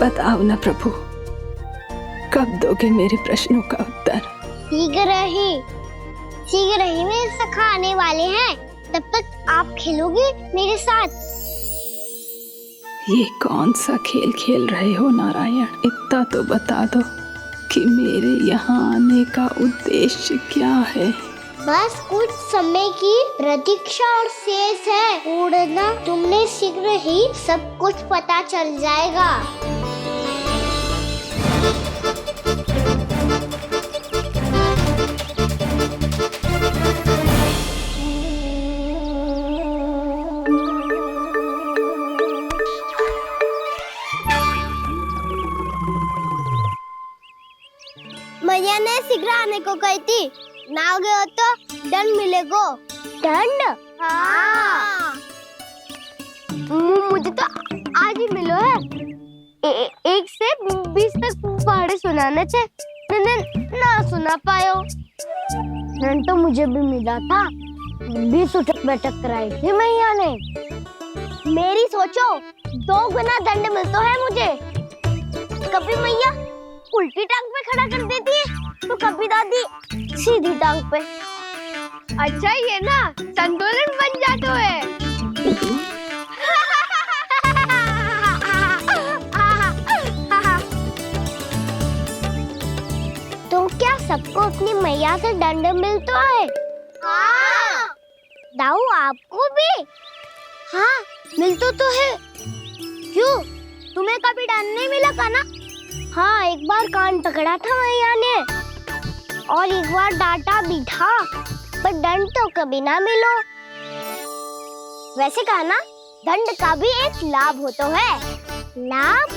बताओ ना प्रभु, कब दोगे मेरे प्रश्नों का उत्तर? शीघ्र ही मेरे सखा आने वाले हैं, तब तक आप खेलोगे मेरे साथ। ये कौन सा खेल खेल रहे हो नारायण? इतना तो बता दो कि मेरे यहाँ आने का उद्देश्य क्या है? बस कुछ समय की प्रतीक्षा और शेष है। उड़ना तुमने शीघ्र ही सब कुछ पता चल जाएगा। मैया ने शीघ्र आने को कही थी, ना हो गए हो तो दंड मिलेगो। दंड? हाँ। मुझे तो आज ही मिलो है। 1 से 20 तक पहाड़े सुनाने थे, ना सुना पायो। दंड तो मुझे भी मिला था, 20 उठक बैठक कराई थी मैया ने। मेरी सोचो, 2 गुना दंड मिलता है मुझे। कभी मैया उल्टी टांग पे खड़ा कर देती है, तो कभी दादी सीधी टांग पे। अच्छा ये ना संतुलन बन जाता है। तो क्या सबको अपनी मैया से दंड मिलता है? हाँ। दाऊ आपको भी? हाँ मिलता तो है। क्यों, तुम्हें कभी दंड नहीं मिला का ना? हाँ, एक बार कान पकड़ा था मैया ने और एक बार डांटा भी था, पर दंड तो कभी ना मिलो। वैसे कहा ना, दंड का भी एक लाभ होता है। लाभ?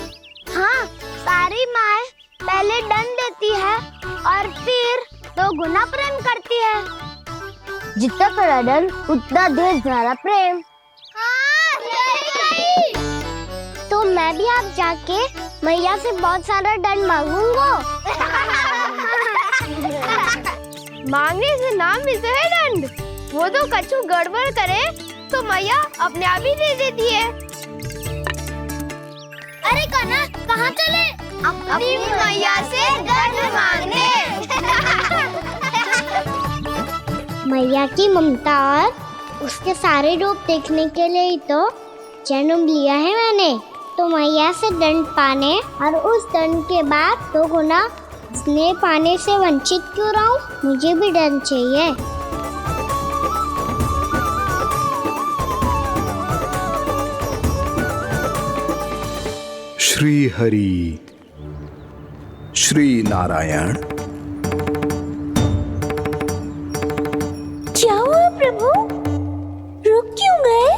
हाँ, सारी माँ पहले दंड देती है और फिर 2 गुना प्रेम करती है। जितना बड़ा दंड उतना ढेर सारा प्रेम। हाँ, सही। तो मैं भी आप जाके मैया से बहुत सारा दंड मांगूंगा। मांगने से ना मिलता है दंड, वो तो कछु गड़बड़ करे तो मैया अपने आप ही दे देती है। अरे कान्हा, कहाँ चले? अपनी मैया से दंड मांगने। मैया की ममता और उसके सारे रूप देखने के लिए ही तो जन्म लिया है मैंने। तो मैया से दंड पाने और उस दंड के बाद 2 गुना स्नेह पाने से वंचित क्यों रहूं? मुझे भी दंड चाहिए। श्री हरि, श्री नारायण। क्या हुआ प्रभु? रुक क्यों गए?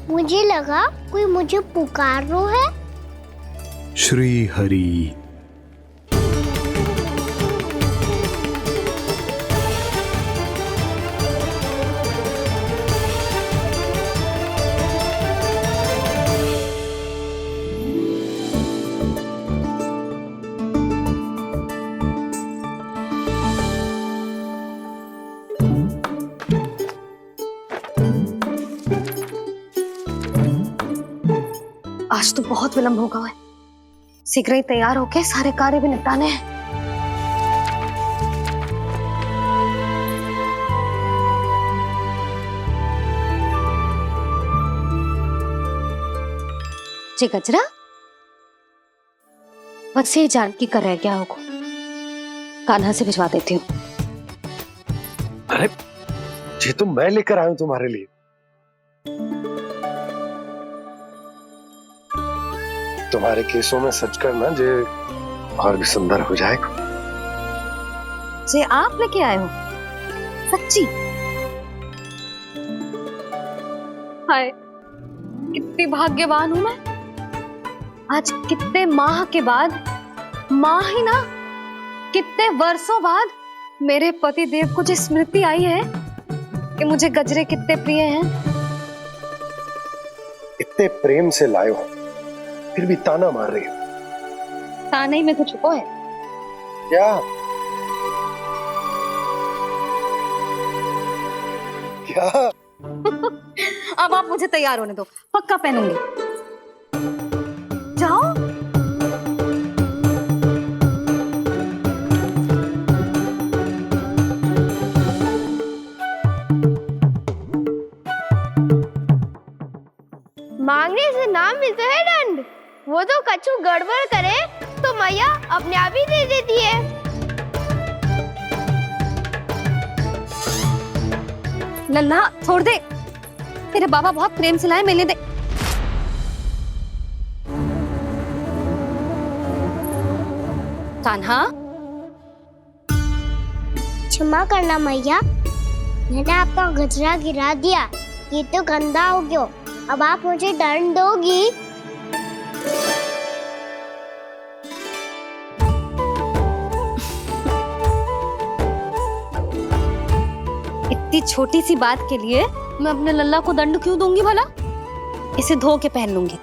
मुझे लगा कोई मुझे पुकार रहा है। श्री हरि। आज तो बहुत विलंब होगा है, शीघ्र ही तैयार होके सारे कार्य भी निपटाने हैं। जी गजरा, बस ये जान की कर रहे क्या होगा, कान्हा से भिजवा देती हूँ। अरे ये तो मैं लेकर आया हूं तुम्हारे लिए। तुम्हारे केसों में सच करना जे और भी सुंदर हो जाएगा। जे आप लेके आए हो? सच्ची? हाय, कितनी भाग्यवान हूं मैं। आज कितने माह के बाद, माह ही ना, कितने वर्षों बाद मेरे पति देव को जो स्मृति आई है कि मुझे गजरे कितने प्रिय हैं। इतने प्रेम से लाए हो, फिर भी ताना मार रही हो। ताने में कुछ छुपो है क्या? क्या? अब आप मुझे तैयार होने दो, पक्का पहनूंगी। ना मिलता है दंड। वो तो कछु गड़बड़ करे तो मैया अपने आप ही दे देती है। लल्ला छोड़ दे, तेरे बाबा बहुत प्रेम से लाए, मिलने दे। कान्हा, क्षमा करना मैया, मैंने आपका गजरा गिरा दिया, ये तो गंदा हो गया। अब आप मुझे दंड दोगी? इतनी छोटी सी बात के लिए मैं अपने लल्ला को दंड क्यों दूंगी भला? इसे धो के पहन लूंगी।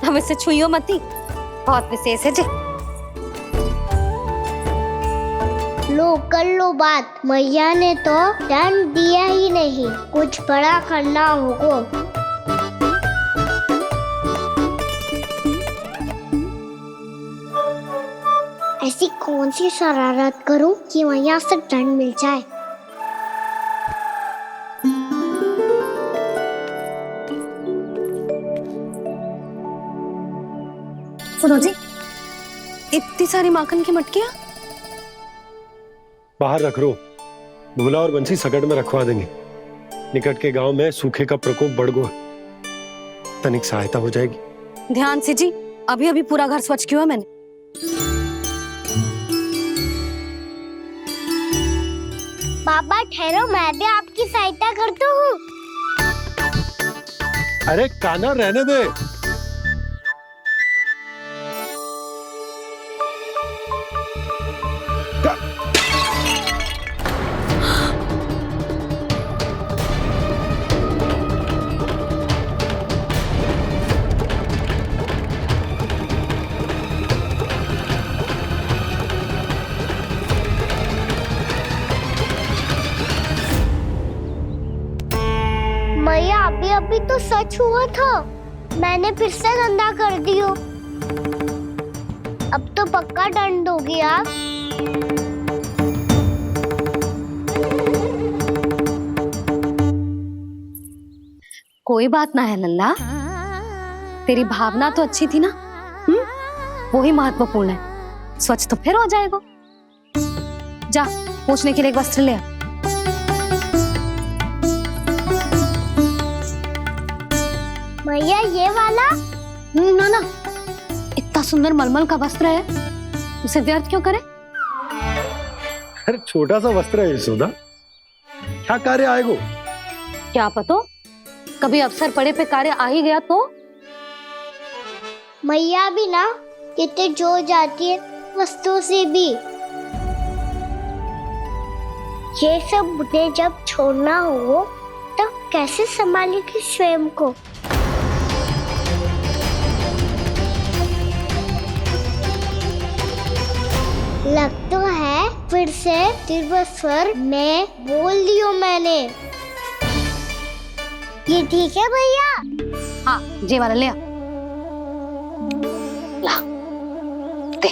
हम इसे छुइयो मती, बहुत विशेष है जी। लो कर लो बात, मैया ने तो दंड दिया ही नहीं, कुछ बड़ा करना होगा। ऐसी कौन सी शरारत करूं कि मैया से दंड मिल जाए? सुनो जी, इतनी सारी माखन की मटकियां बाहर रख रो, भूला और बंसी सकट में रखवा देंगे। निकट के गांव में सूखे का प्रकोप बढ़ गया, तनिक सहायता हो जाएगी। ध्यान से जी, अभी अभी पूरा घर स्वच्छ किया मैंने। पापा ठहरो, मैं भी आपकी सहायता करता हूँ। अरे कान्हा रहने दे। मैया अभी अभी तो सच हुआ था, मैंने फिर से गंदा कर दियो। अब तो पक्का दंड दोगी आप। कोई बात ना है लल्ला, तेरी भावना तो अच्छी थी ना, वही महत्वपूर्ण है। स्वच्छ तो फिर हो जाएगा। जा पोंछने के लिए एक वस्त्र ले आ। भैया ये वाला? ना ना, इतना सुंदर मलमल का वस्त्र है, उसे व्यर्थ क्यों करे? अरे छोटा सा वस्त्र है यशोदा, क्या कार्य आएगा? क्या पता, कभी अवसर पड़े पे कार्य आ ही गया तो। मैया भी ना कितने जो जाती है वस्तुओं से भी। ये सब मुझे जब छोड़ना हो तो कैसे संभालेगी स्वयं को? लग तो है फिर से तीव्र स्वर में बोल दियो मैंने। ये ठीक है भैया? हाँ, जे वाला ले आ। ला, दे।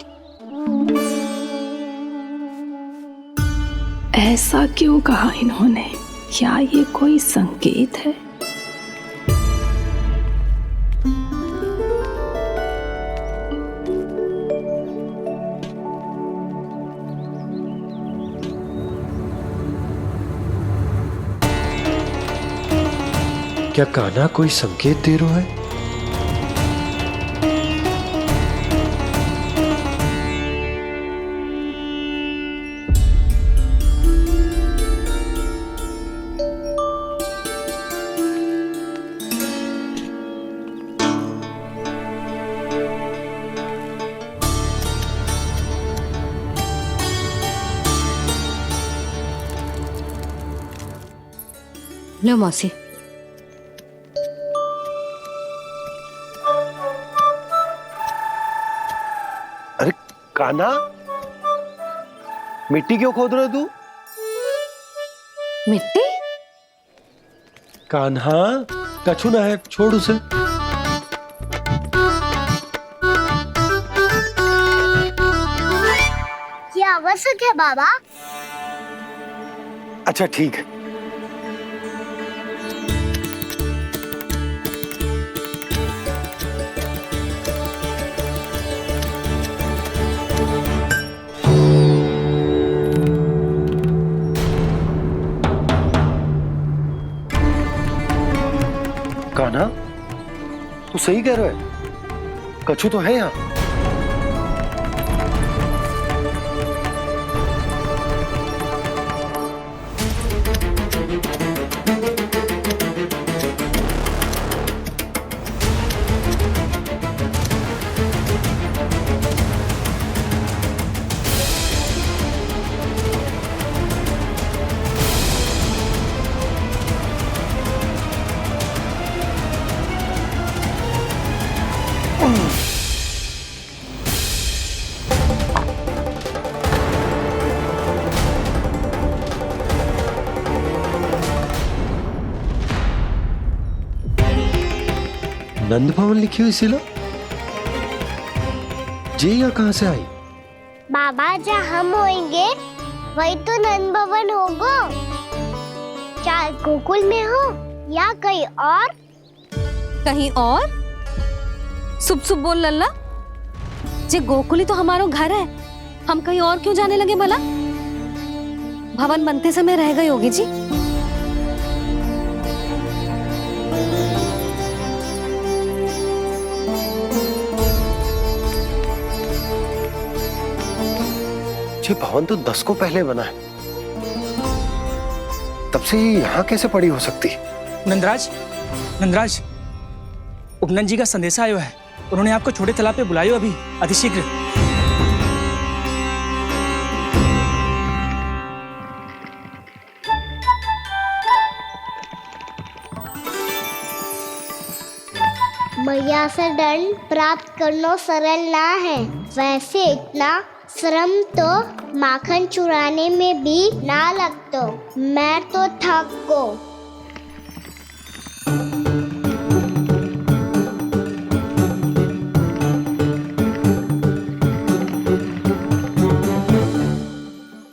ऐसा क्यों कहा इन्होंने? क्या ये कोई संकेत है? क्या कान्हा कोई संकेत दे रहा है? लो मौसी। अरे कान्हा, मिट्टी क्यों खोद रहे तू? मिट्टी? कान्हा, कछु ना है, छोड़ उसे। ये आवश्यक है बाबा। अच्छा ठीक है। तू सही कह रहा है, कछु तो है यहाँ। नंद भवन लिखी हुई सिला, जे यहाँ कहाँ से आई? बाबा जहाँ हम होंगे वही तो नंद भवन होगा। चाहे गोकुल में हो या कहीं और। कहीं और? सुब सुब बोल लल्ला, जे गोकुली तो हमारो घर है, हम कहीं और क्यों जाने लगे भला? भवन बनते समय रह गई होगी जी। ये भवन तो 10 को पहले बना है, तब से ये यहाँ कैसे पड़ी हो सकती? नंदराज, नंदराज, उपनंद जी का संदेशा आयो है। उन्होंने आपको छोटे तालाब पे बुलायो अभी, अतिशीघ्र। मैया से दंड प्राप्त करना सरल ना है। वैसे इतना श्रम तो माखन चुराने में भी ना लगतो। मैं तो थक गो।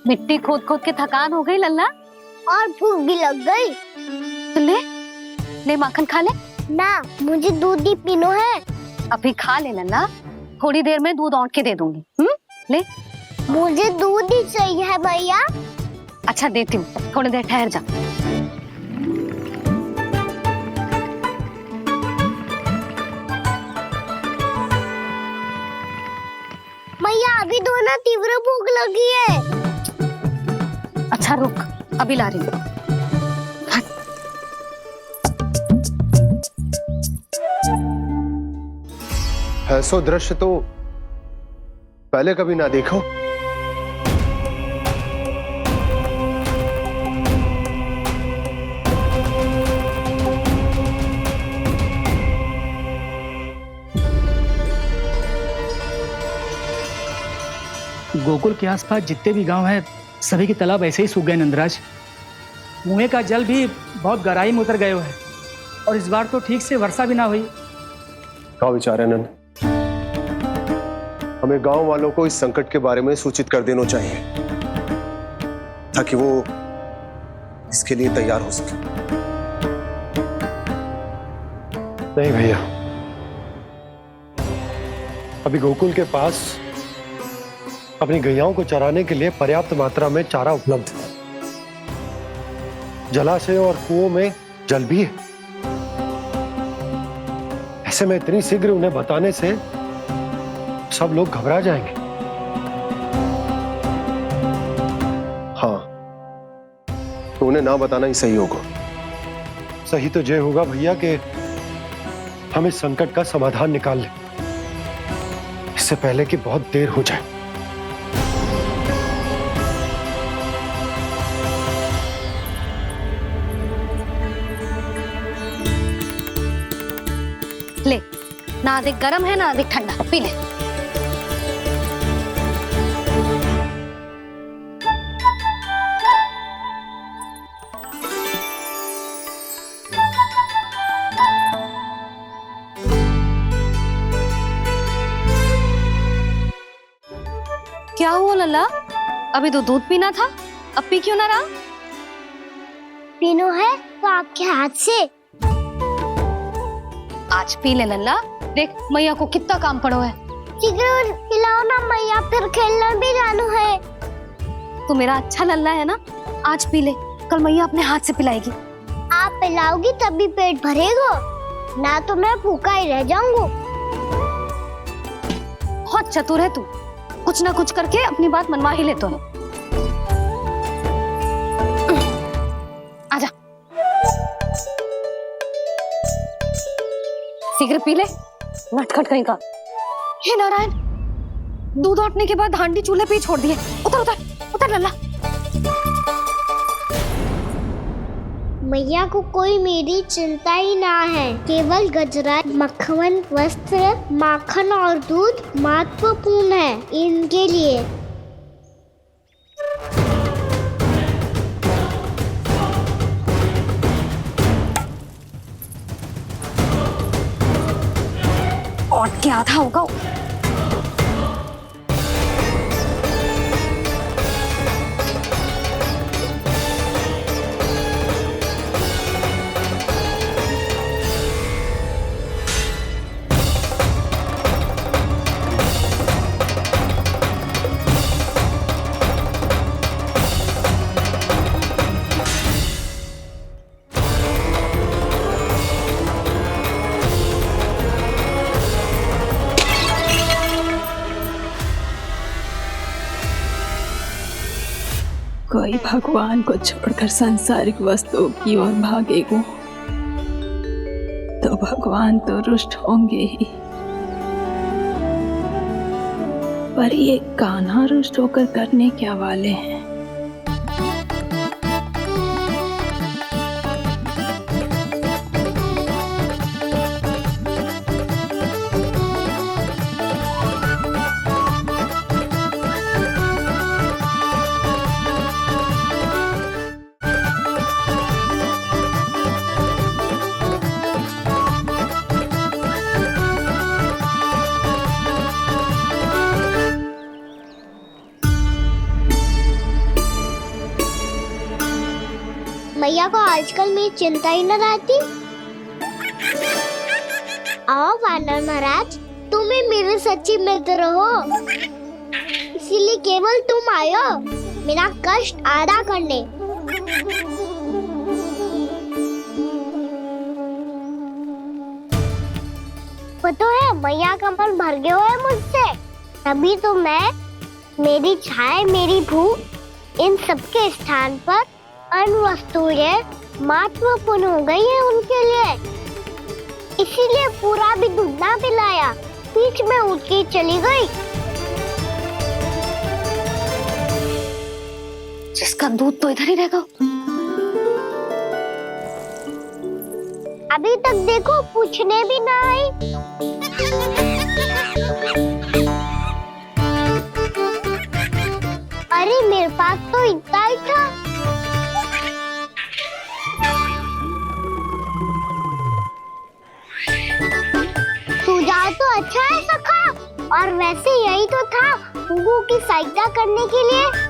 मिट्टी खोद खोद के थकान हो गई लल्ला, और भूख भी लग गई। तो ले माखन खा ले। ना, मुझे दूध ही पीनो है। अभी खा ले लल्ला, थोड़ी देर में दूध औंट के दे दूंगी। ले। मुझे दूध ही चाहिए है भैया। अच्छा देती हूँ, थोड़ी देर ठहर जा। मैया अभी तो ना तीव्र भूख लगी है। अच्छा रुक, अभी ला रही हूँ। ऐसा दृश्य तो पहले कभी ना देखो। गोकुल के आसपास जितने भी गांव हैं, सभी के तालाब ऐसे ही सूख गए नंदराज। कुएं का जल भी बहुत गहराई में उतर गए है, और इस बार तो ठीक से वर्षा भी ना हुई। क्या विचार है नंद? हमें गांव वालों को इस संकट के बारे में सूचित कर देना चाहिए, ताकि वो इसके लिए तैयार हो सके। नहीं भैया, अभी गोकुल के पास अपनी गैयाओं को चराने के लिए पर्याप्त मात्रा में चारा उपलब्ध है। जलाशय और कुओं में जल भी है। ऐसे में इतनी शीघ्र उन्हें बताने से सब लोग घबरा जाएंगे। हाँ, तो उन्हें ना बताना ही सही होगा। सही तो ये होगा भैया कि हम इस संकट का समाधान निकाल लें, इससे पहले कि बहुत देर हो जाए। ले, ना अधिक गर्म है ना अधिक ठंडा, पी ले। क्या हुआ लल्ला? अभी तो दूध पीना था, अब पी क्यों ना रहा? पीनो है तो आपके हाथ से। आज पी ले लल्ला, देख मैया को कितना काम पड़ो है। शीघ्र पिलाओ ना मैया, फिर खेलने भी जाना है। तू मेरा अच्छा लल्ला है ना, आज पी ले, कल मैया अपने हाथ से पिलाएगी। आप पिलाओगी तभी पेट भरेगा। ना तो मैं भूखा ही रह जाऊंगा। बहुत चतुर है तू, कुछ ना कुछ करके अपनी बात मनवा ही लेता है। आजा, सिगरेट पी ले, नटखट कहीं का। हे नारायण, दूध औटने के बाद हांडी चूल्हे पे ही छोड़ दिए। उतर उतर उतर लल्ला। मैया को कोई मेरी चिंता ही ना है। केवल गजरा, मक्खन, वस्त्र, माखन और दूध महत्वपूर्ण है इनके लिए। और क्या आधा होगा। कोई भगवान को छोड़कर सांसारिक वस्तुओं की ओर भागेगा तो भगवान तो रुष्ट होंगे ही, पर ये कान्हा रुष्ट होकर करने क्या वाले हैं। मैया को आजकल मेरी चिंता ही न रहती। आओ वानर महाराज, तुम ही मेरे सच्ची मित्र हो, इसीलिए केवल तुम आयो मेरा कष्ट आधा करने। पता है मैया का मन भर गया है मुझसे, तभी तो मैं, मेरी छाया, मेरी भूख, इन सबके स्थान पर अन्य वस्तुएं महत्वपूर्ण हो गई है उनके लिए। इसीलिए पूरा भी दूध ना पिलाया, बीच में उठ के चली गई। जिसका दूध तो इधर ही रहेगा। अभी तक देखो पूछने भी ना आई। अरे मेरे पास तो इतना ही था। सुझाव तो अच्छा है सखा, और वैसे यही तो था हुगू की सहायता करने के लिए।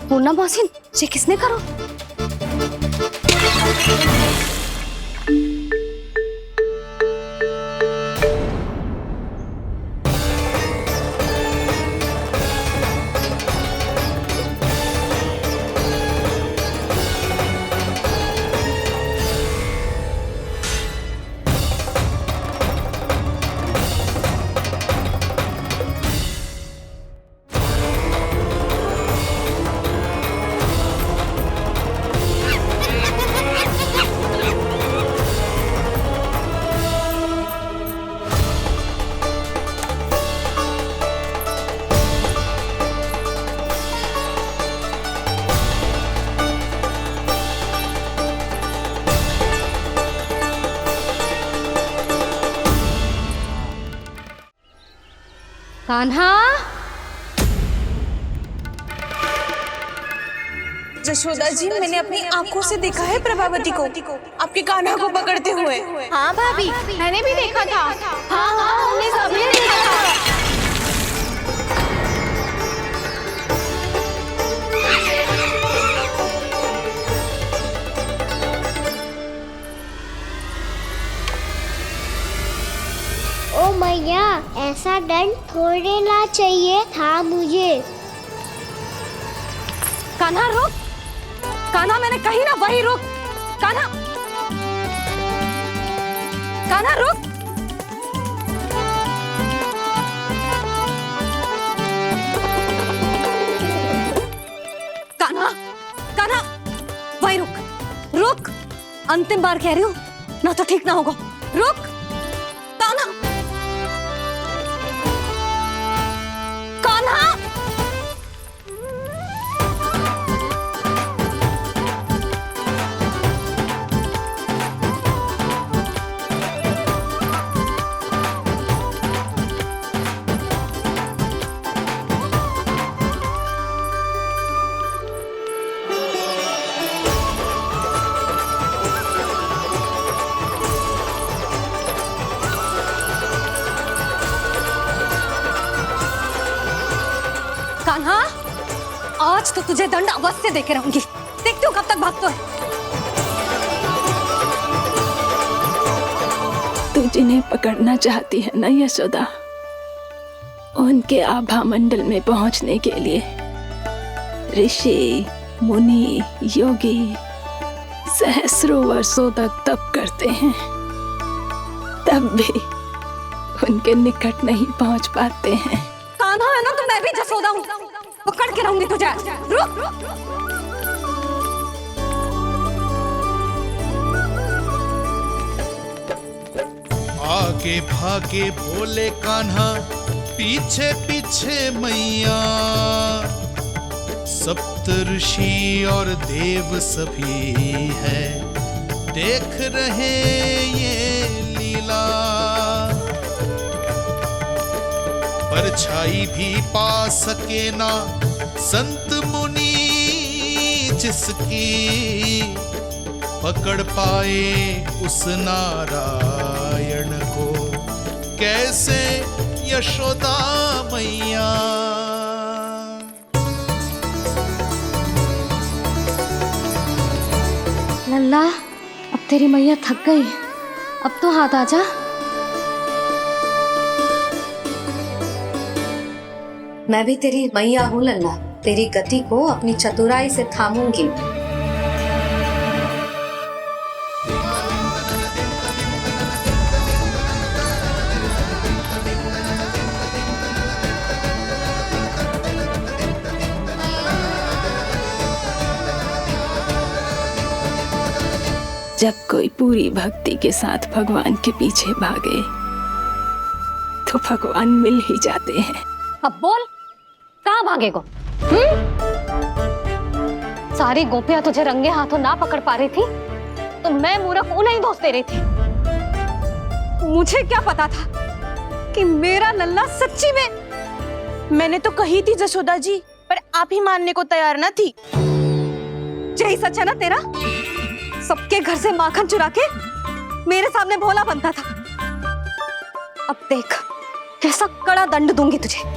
पूर्णा मौसी, ये किसने करो? कान्हा, जशोदा जी, मैंने अपनी आंखों से देखा है प्रभावती को आपके कान्हा को पकड़ते हुए। हाँ भाभी, मैंने भी देखा था। हाँ हाँ, हमने सबने देखा था। ओ मैया, ऐसा दंड थोड़े ना चाहिए था मुझे। कान्हा रुक, कान्हा मैंने कही ना वही रुक। कान्हा, कान्हा रुक। कान्हा, कान्हा वही रुक, रुक। अंतिम बार कह रही हूँ, ना तो ठीक ना होगा। रुक कान्हा, कान्हा। कान्हा, आज तो तुझे दंड अवश्य देके रहूंगी। देखती हूँ कब तक भागता है। तू जिन्हें पकड़ना चाहती है ना यशोदा, उनके आभा मंडल में पहुंचने के लिए ऋषि, मुनि, योगी सहस्रों वर्षों तक तप करते हैं, तब भी उनके निकट नहीं पहुंच पाते हैं। कान्हा है ना, तो मैं भी जसोदा हूँ, पकड़ के रहूंगी तुझे। रुक। आगे भागे भोले कान्हा, पीछे पीछे मैया, सप्त ऋषि और देव सभी है, देख रहे ये लीला। परछाई भी पा सके ना संत मुनि जिसकी, पकड़ पाए उस नारायण को कैसे यशोदा मैया। लल्ला, अब तेरी मैया थक गई, अब तो हाथ आजा। मैं भी तेरी मैया हूँ लल्ला, तेरी गति को अपनी चतुराई से थामूंगी। जब कोई पूरी भक्ति के साथ भगवान के पीछे भागे तो भगवान मिल ही जाते हैं। अब बोल, कहाँ भागेगो? सारी गोपियां तुझे रंगे हाथों ना पकड़ पा रही थी तो मैं मूर्ख उन्हें ही दोष दे रही थी। मुझे क्या पता था कि मेरा लल्ला सच्ची में। मैंने तो कही थी जशोदा जी, पर आप ही मानने को तैयार न थी। यही सच है ना तेरा? सबके घर से माखन चुरा के मेरे सामने भोला बनता था। अब देख कैसा कड़ा दंड दूंगी तुझे।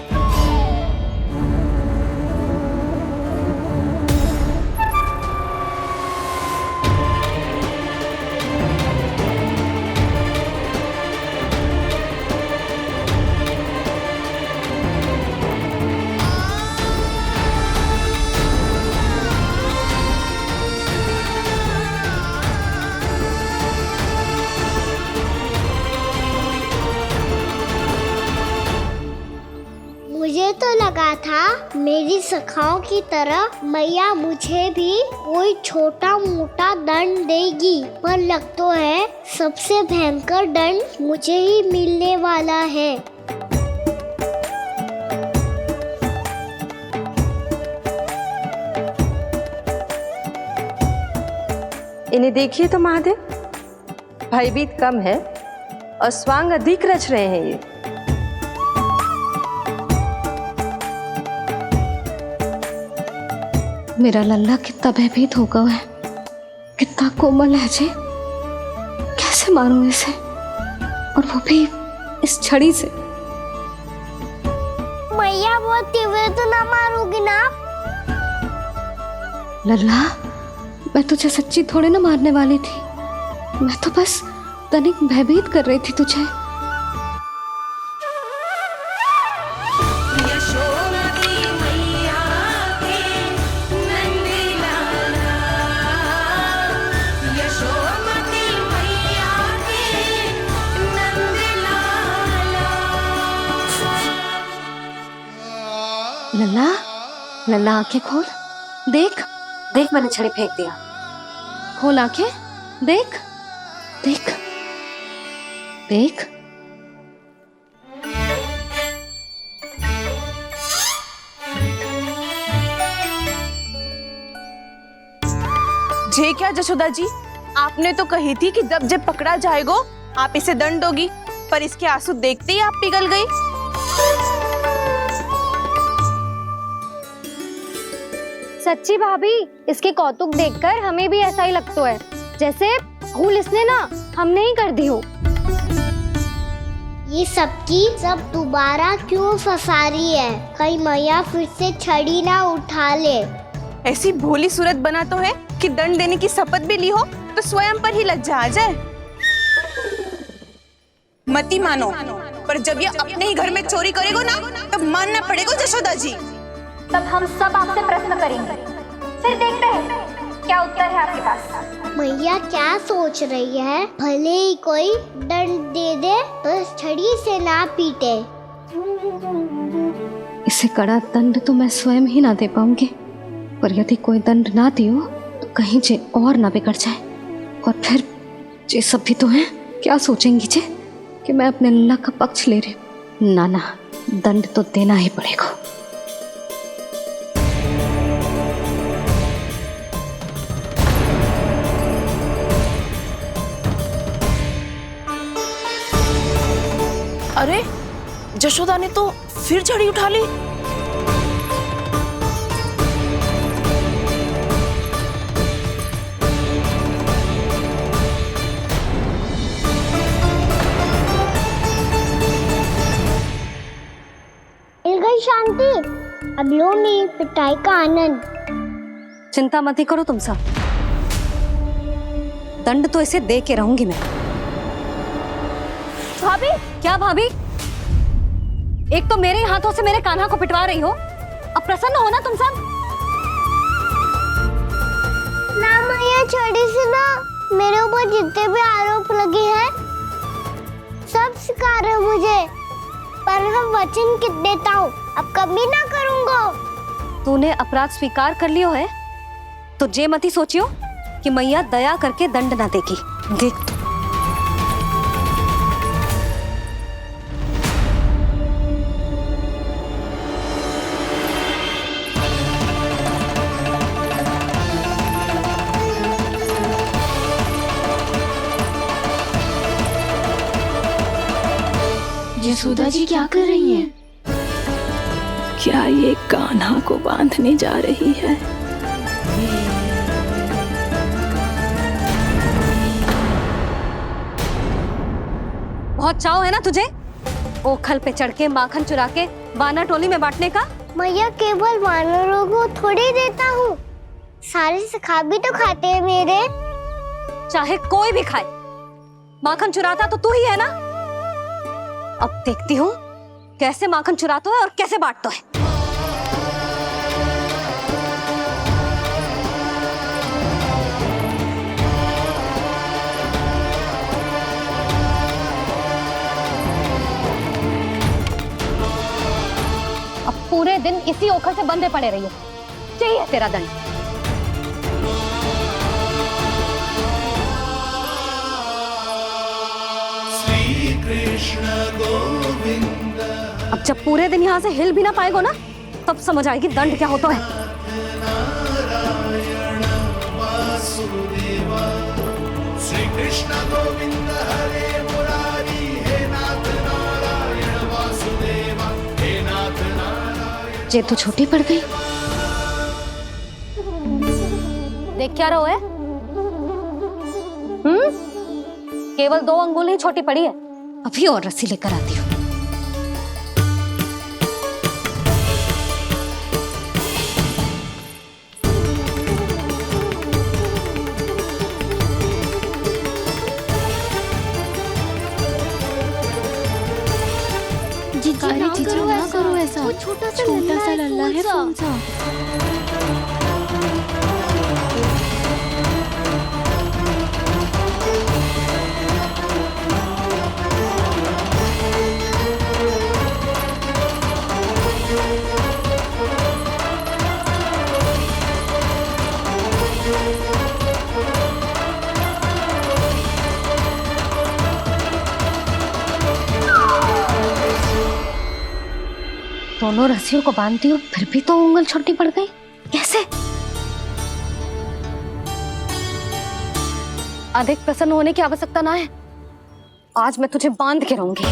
मुझे तो लगा था मेरी सखाओं की तरह मैया मुझे भी कोई छोटा मोटा दंड देगी, पर लग तो है सबसे भयंकर दंड मुझे ही मिलने वाला है। इन्हें देखिए तो महादेव, भयभीत कम है और स्वांग अधिक रच रहे हैं ये। मेरा लल्ला कितना भयभीत हो गया है, कितना कोमल है जी। कैसे मारूं इसे, और वो भी इस छड़ी से। मैया बहुत तीव्र तो ना मारोगी ना? लल्ला, मैं तुझे सच्ची थोड़ी ना मारने वाली थी, मैं तो बस तनिक भयभीत कर रही थी तुझे। लल्ला, लल्ला आंखें खोल, देख देख मैंने छड़ी फेंक दिया। खोल आंखें, देख देख देख। जे क्या जशोदा जी, आपने तो कही थी कि जब जब पकड़ा जाएगा आप इसे दंड दोगी, पर इसके आंसू देखते ही आप पिघल गई। सच्ची भाभी, इसके कौतुक देखकर हमें भी ऐसा ही लगता है, जैसे भूल इसने ना हमने ही कर दी हो। ये सब दोबारा क्यों फंसा रही है? कहीं मैया फिर से छड़ी ना उठा ले। ऐसी भोली सूरत बना तो है कि दंड देने की शपथ भी ली हो तो स्वयं पर ही लज्जा आ जाए। मती मानो, पर जब ये अपने ही घर में चोरी करेगा ना, तब मानना पड़ेगा जशोदा जी। तब हम सब आपसे प्रश्न करेंगे, फिर देखते हैं क्या उत्तर है आपके पास। मैया क्या सोच रही है? भले ही कोई दंड दे दे, बस छड़ी से ना पीटे। इसे कड़ा दंड तो मैं स्वयं ही ना दे पाऊंगी, पर यदि कोई दंड ना दियो तो कहीं जे और ना बिगड़ जाए, और फिर जे सब भी तो हैं, क्या सोचेंगी जे कि मैं अपने लल्ला का पक्ष ले रही हूँ। ना ना, दंड तो देना ही पड़ेगा। अरे जशोदा ने तो फिर छड़ी उठा ली। मिल गई शांति, अब लो मेरी पिटाई का आनंद। चिंता मत ही करो तुम सब, दंड तो इसे दे के रहूंगी मैं। भाभी, क्या भाभी? एक तो मेरे हाथों से मेरे कान्हा को पिटवा रही हो, अब प्रसन्न हो ना तुम सब? ना मैया, छड़ी से ना मेरे ऊपर जितने भी आरोप लगे हैं सब स्वीकार है मुझे, पर मैं वचन कित देता हूँ, अब कभी ना करूँगा। तूने अपराध स्वीकार कर लियो है तो जे मत ही सोचियो कि मैया दया करके दंड ना देगी। देख तू, यशोदा जी क्या कर रही हैं? क्या ये कान्हा को बांधने जा रही है? बहुत चाव है ना तुझे ओखल पे चढ़ के माखन चुरा के वानर टोली में बांटने का? मैया, केवल वानरों को थोड़ी देता हूँ, सारे सखा भी तो खाते हैं मेरे। चाहे कोई भी खाए, माखन चुराता तो तू ही है ना। अब देखती हूँ कैसे माखन चुराता है और कैसे बांटता है। अब पूरे दिन इसी ओखल से बंधे पड़े रहिए, चाहिए तेरा दंड। अब जब पूरे दिन यहाँ से हिल भी ना पाएगो ना, तब समझ आएगी दंड क्या होता है। श्री कृष्ण गोविंद हरे मुरारी, हे नाथ नारायण वासुदेवा, हे नाथ नारायण। जे तो छोटी पड़ गई। देख क्या रहो है? केवल 2 अंगुल ही छोटी पड़ी है। अभी और रस्सी लेकर आती हूँ। जीजी ना करो ऐसा। वो छोटा सा लल्ला है कौन सा? दोनों रस्सियों को बांधती हूँ, फिर भी तो उंगल छोटी पड़ गई। कैसे? अधिक प्रसन्न होने की आवश्यकता ना है। आज मैं तुझे बांध के रहूंगी।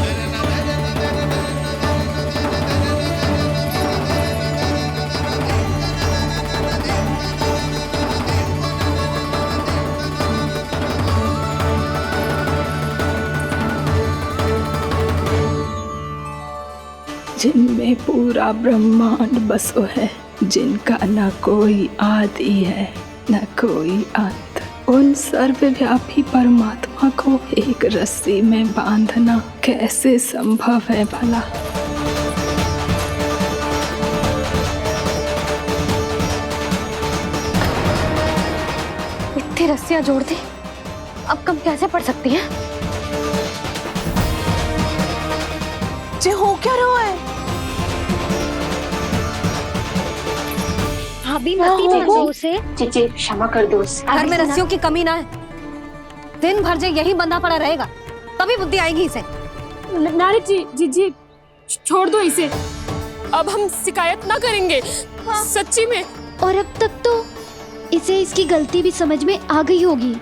जिनमें पूरा ब्रह्मांड बसो है, जिनका न कोई आदि है न कोई अंत, उन सर्वव्यापी परमात्मा को एक रस्सी में बांधना कैसे संभव है भला? इतनी रस्सियां जोड़ दी, अब कम कैसे पड़ सकती हैं? जे हो क्या रहा है? भाभी मती बांधो उसे। जीजी क्षमा कर दो उसे। घर में रस्सियों की कमी ना है। दिन भर जे यही बंधा पड़ा रहेगा, तभी बुद्धि आएगी इसे। नारी जी छोड़ दो इसे। अब हम शिकायत ना करेंगे। सच्ची में। और अब तक तो इसे इसकी गलती भी समझ में आ गई होगी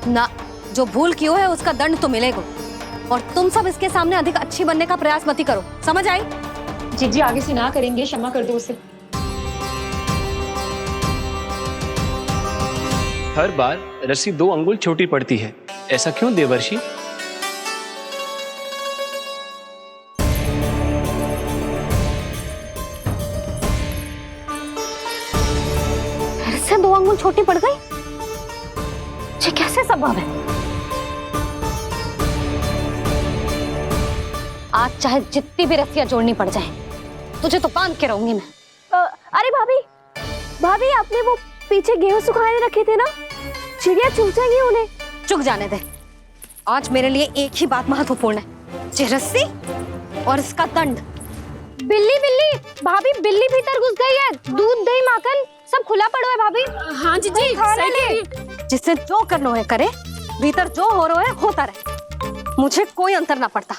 ना। जो भूल किया है उसका दंड तो मिलेगा। और तुम सब इसके सामने अधिक अच्छी बनने का प्रयास मत करो, समझ आई? जीजी आगे से ना करेंगे, क्षमा कर दो उसे। हर बार रस्सी 2 अंगुल छोटी पड़ती है, ऐसा क्यों देवर्षि? फिर से 2 अंगुल छोटी पड़ गई? ये कैसे संभव है? आज चाहे जितनी भी रस्सियां जोड़नी पड़ जाए, तुझे तो बांध के रहूंगी मैं। अरे भाभी आपने वो पीछे गेहूं सुखाए रखे थे ना, चिड़िया चुग जाएंगी उन्हें। चुक जाने दे। आज मेरे लिए एक ही बात महत्वपूर्ण है, ये रस्सी और इसका दंड। बिल्ली भाभी, बिल्ली भीतर घुस गई है। दूध दही माखन सब खुला पड़ो है भाभी। हाँ जीजी सही कह रही है। जिससे जो करना है करे, भीतर जो हो रहा है होता रहे, मुझे कोई अंतर ना पड़ता।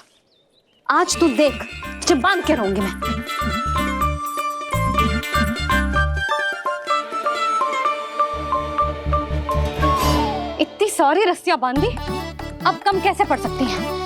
आज तू देख, तुझे बांध के रहूंगी मैं। इतनी सारी रस्सियां बांधी, अब कम कैसे पड़ सकती हैं?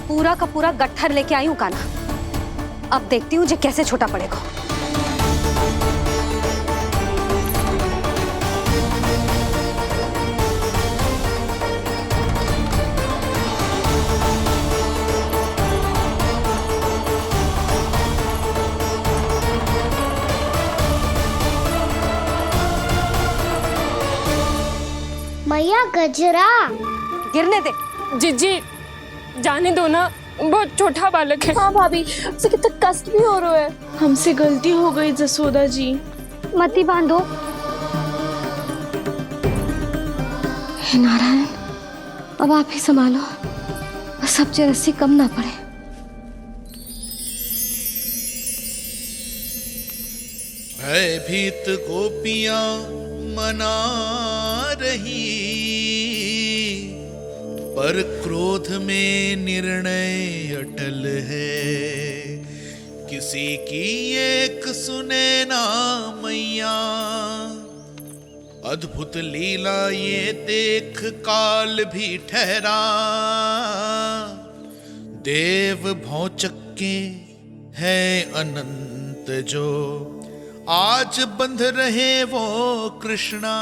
पूरा का पूरा गट्ठर लेके आई हूँ कान्हा। अब देखती हूँ जे कैसे छोटा पड़ेगा। मैया गजरा गिरने दे। जीजी जाने दो ना, बहुत छोटा बालक है। हाँ भाभी, उसे कितना कष्ट भी हो रहा है। हमसे गलती हो गई जसोदा जी। मती बांधो। हे नारायण, अब आप ही संभालो, बस अब जे रस्सी कम ना पड़े। भयभीत गोपियां मना रही, पर क्रोध में निर्णय अटल है, किसी की एक सुने ना मैया। अद्भुत लीला ये देख काल भी ठहरा, देव भौचक्के है अनंत जो, आज बंध रहे वो कृष्णा।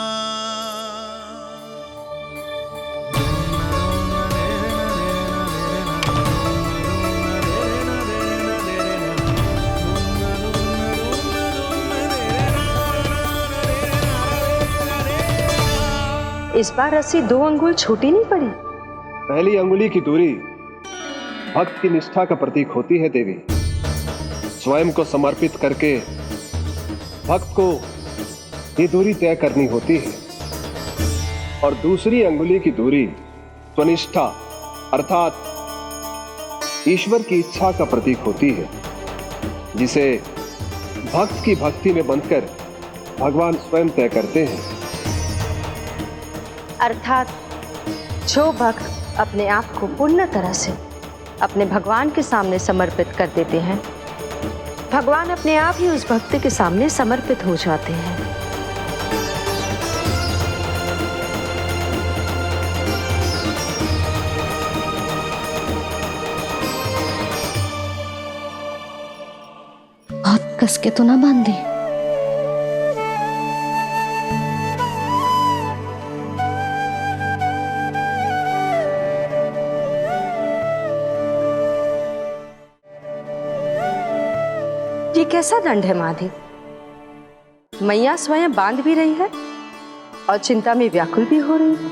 इस बार रस्सी 2 अंगुल छोटी नहीं पड़ी। पहली अंगुली की दूरी भक्त की निष्ठा का प्रतीक होती है देवी। स्वयं को समर्पित करके भक्त को ये दूरी तय करनी होती है। और दूसरी अंगुली की दूरी स्वनिष्ठा अर्थात ईश्वर की इच्छा का प्रतीक होती है, जिसे भक्त की भक्ति में बंधकर भगवान स्वयं तय करते हैं। अर्थात जो भक्त अपने आप को पूर्ण तरह से अपने भगवान के सामने समर्पित कर देते हैं, भगवान अपने आप ही उस भक्त के सामने समर्पित हो जाते हैं। बहुत कस के तो ना बांध दी। ये कैसा दंड है माधे? मैया स्वयं बांध भी रही है और चिंता में व्याकुल भी हो रही है।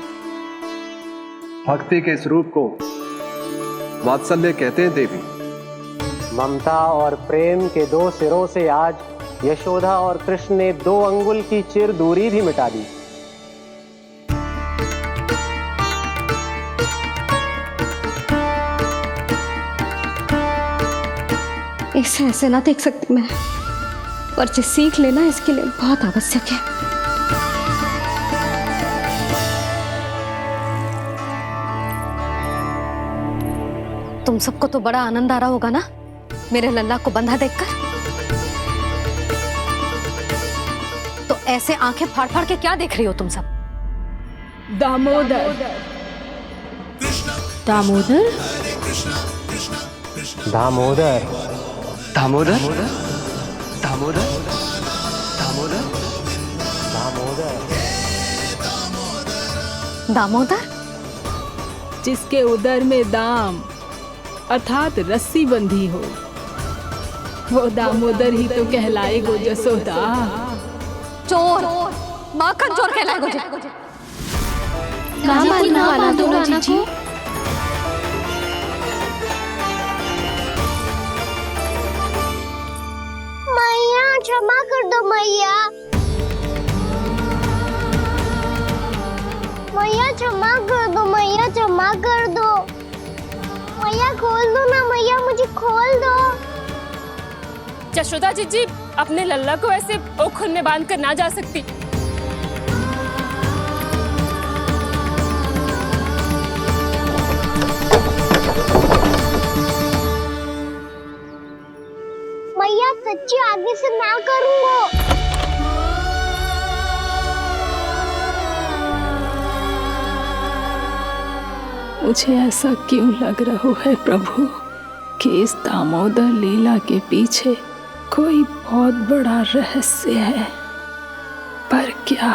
भक्ति के स्वरूप को वात्सल्य कहते हैं देवी। ममता और प्रेम के 2 सिरों से आज यशोदा और कृष्ण ने 2 अंगुल की चिर दूरी भी मिटा दी। इसे ऐसे ना देख सकती मैं, पर जो सीख लेना इसके लिए बहुत आवश्यक है। तुम सबको तो बड़ा आनंद आ रहा होगा ना मेरे लल्ला को बंधा देखकर। तो ऐसे आंखें फाड़ फाड़ के क्या देख रही हो तुम सब? दामोदर दामोदर दामोदर दामोदर दामोदर दामोदर दामोदर दामोदर जिसके उदर में दाम अर्थात रस्सी बंधी हो, वो दामोदर ही तो कहलाएगो जसोदा। चोर, माखन चोर कहलाएगो जी। ना मारना वाला दो राना को। मैया क्षमा कर दो मैया। मैया क्षमा कर दो, मैया क्षमा कर दो। मैया खोल दो ना मैया, मुझे खोल दो। जशोदा जी अपने लल्ला को ऐसे ओखल में बांध कर ना जा सकती। मैया सच्ची आगे से ना करूंगा। मुझे ऐसा क्यों लग रहा है प्रभु कि इस दामोदर लीला के पीछे कोई बहुत बड़ा रहस्य है, पर क्या?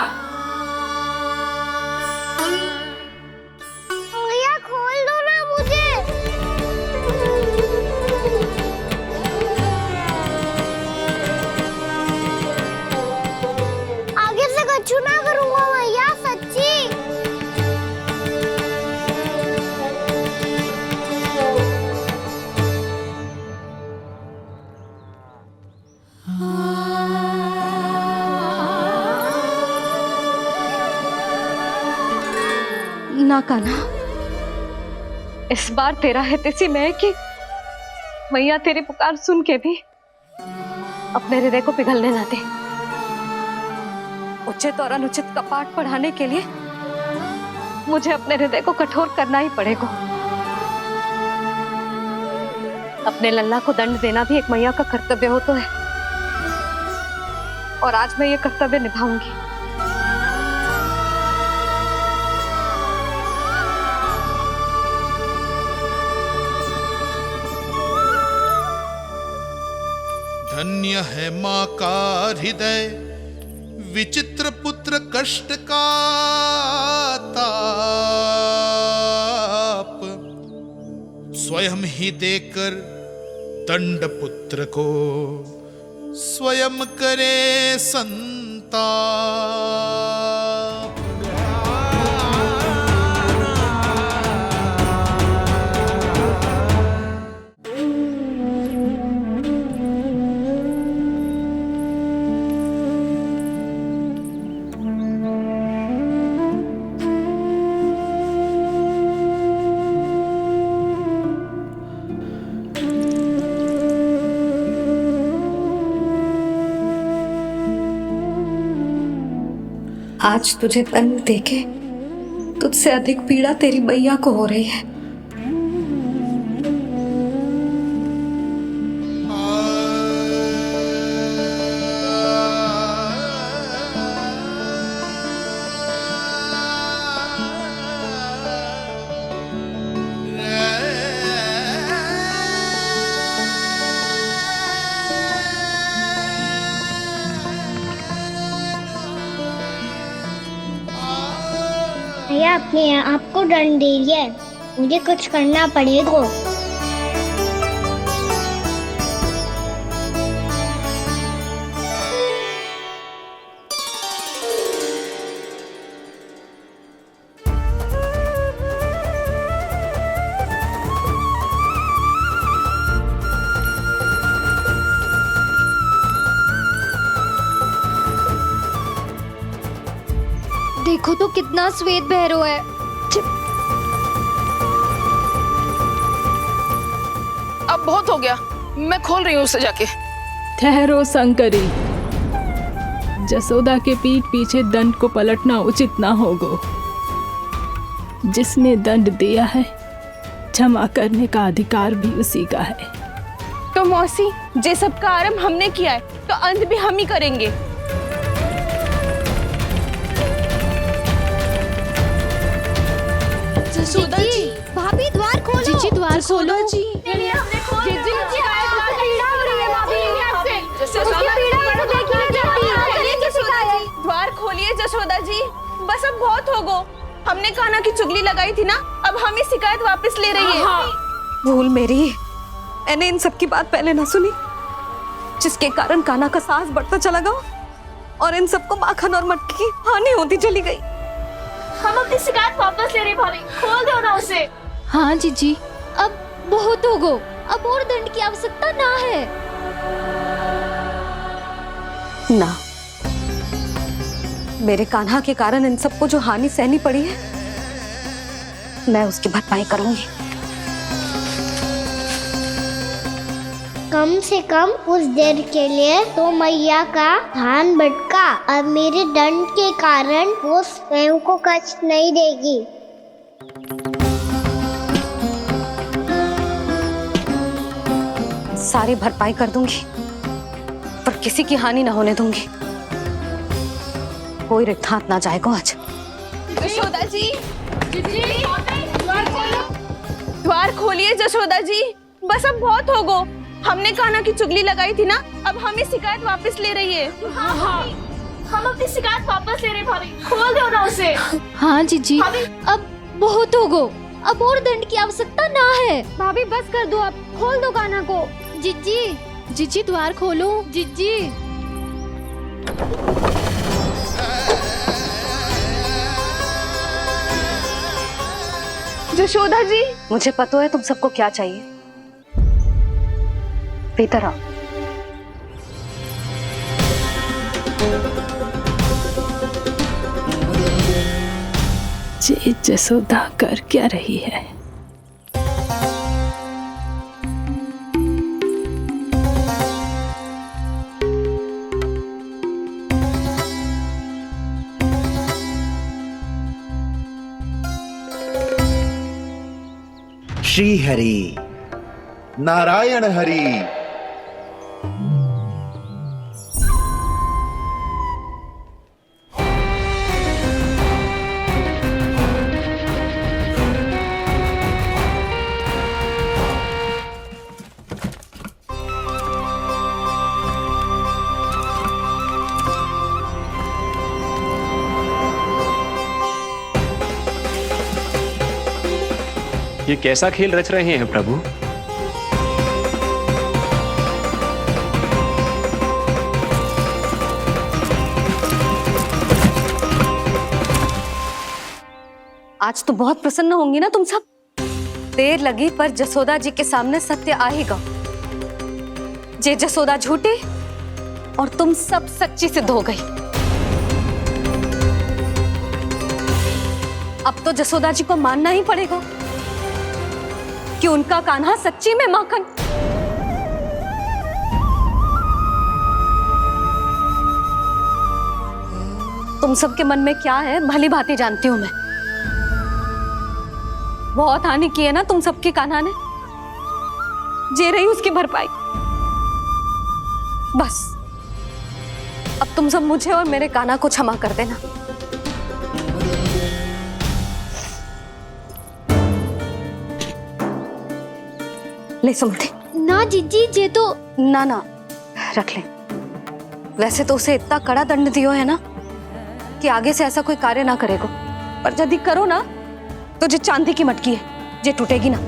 मैया खोल दो ना मुझे। आगे से कछु ना करूंगा मैया, सच्ची। ना कान्हा, इस बार तेरा है तेसी मैं कि मैया तेरी पुकार सुन के भी अपने हृदय को पिघलने ना दे। उचित और अनुचित का पाठ पढ़ाने के लिए मुझे अपने हृदय को कठोर करना ही पड़ेगा। अपने लल्ला को दंड देना भी एक मैया का कर्तव्य हो तो है, और आज मैं ये कर्तव्य निभाऊंगी। धन्य है माँ का हृदय, विचित्र पुत्र कष्ट का ताप, स्वयं ही देकर दंड पुत्र को स्वयं करे संताप। आज तुझे दंड देके तुझसे अधिक पीड़ा तेरी मैया को हो रही है। भैया अपने आपको दंड दे रही है, मुझे कुछ करना पड़ेगा। देखो तो कितना श्वेत भैरव है। अब बहुत हो गया, मैं खोल रही हूँ उसे जाके। ठहरो शंकरी, जसोदा के पीठ पीछे दंड को पलटना उचित ना होगा। जिसने दंड दिया है, क्षमा करने का अधिकार भी उसी का है। तो मौसी, जे सब का आरंभ हमने किया है तो अंत भी हम ही करेंगे। जसोदा जी, भाभी द्वार खोलो। जीजी द्वार खोलो। जी द्वार खोलिए जसोदा जी, बस अब बहुत हो गो। हमने कान्हा की चुगली लगाई थी ना, अब हम ही शिकायत वापस ले रही है। भूल मेरी, मैंने इन सब की बात पहले ना सुनी, जिसके कारण कान्हा का साहस बढ़ता चला गया और इन सबको माखन और मटकी की हानि होती चली गई। हम अपनी शिकायत वापस ले रहे भाभी, खोल दो ना उसे। हाँ जीजी, अब बहुत हो गो, अब और दंड की आवश्यकता ना है। ना, मेरे कान्हा के कारण इन सबको जो हानि सहनी पड़ी है, मैं उसकी भरपाई करूंगी। कम से कम कुछ देर के लिए तो मैया का ध्यान भटका और मेरे दंड के कारण वो स्वयं को कष्ट नहीं देगी। सारी भरपाई कर दूंगी, पर किसी की हानि ना होने दूंगी। कोई रिक्त हाथ ना जाएगा आज। जशोदा जी, द्वार खोलिए जशोदा जी, बस अब बहुत हो गो। हमने कान्हा की चुगली लगाई थी ना, अब हम ही शिकायत वापस ले रही है। हाँ, हम अपनी शिकायत वापस ले रहे भाभी, खोल दो ना उसे। हाँ जीजी, अब बहुत हो गो, अब और दंड की आवश्यकता ना है। भाभी बस कर दो, अब खोल दो कान्हा को। जीजी, जीजी द्वार खोलो। जीजी, जशोदा जी, मुझे पता है तुम सबको क्या चाहिए। भीतर आओ। ये जसोदा कर क्या रही है? श्री हरि, नारायण हरि। ये कैसा खेल रच रहे हैं प्रभु? आज तो बहुत प्रसन्न होंगी ना तुम सब। देर लगी पर जसोदा जी के सामने सत्य आएगा। जे जसोदा झूठी और तुम सब सच्ची सिद्ध हो गई। अब तो जसोदा जी को मानना ही पड़ेगा कि उनका कान्हा सच्ची में माखन। तुम सबके मन में क्या है भली भांति जानती हूं मैं। बहुत हानि की है ना तुम सबके कान्हा ने, जे रही उसकी भरपाई। बस अब तुम सब मुझे और मेरे कान्हा को क्षमा कर देना। ले सुमति। ना जीजी, जे तो ना ना रख ले। वैसे तो उसे इतना कड़ा दंड दियो है ना कि आगे से ऐसा कोई कार्य ना करेगा, पर यदि करो ना तो जे चांदी की मटकी है जे टूटेगी ना।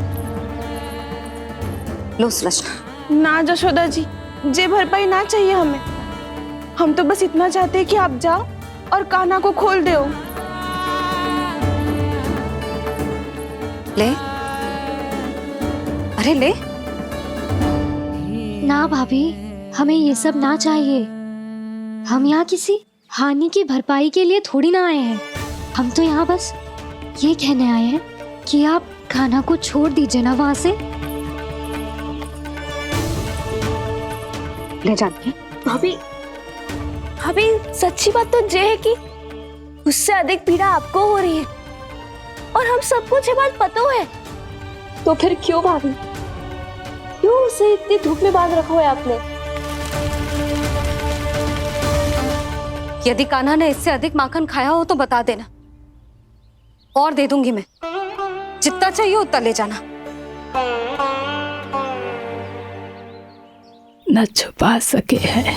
लो सुलक्षणा। ना जशोदा जी, जे भरपाई ना चाहिए हमें। हम तो बस इतना चाहते हैं कि आप जाओ और कान्हा को खोल दो। ले, अरे ले। ना भाभी, हमें ये सब ना चाहिए। हम यहाँ किसी हानि की भरपाई के लिए थोड़ी ना आए हैं। हम तो यहाँ बस ये कहने आए हैं कि आप कान्हा को छोड़ दीजिए ना वहां से। ले जानिए। भाभी, भाभी सच्ची बात तो ये है कि उससे अधिक पीड़ा आपको हो रही है और हम सबको ये बात पता है। तो फिर क्यों भाभी, क्यों उसे इतनी धूप में बांध रखा है आपने? यदि कान्हा ने इससे अधिक माखन खाया हो तो बता देना, और दे दूंगी मैं। जितना चाहिए उतना ले जाना। न छुपा सके हैं,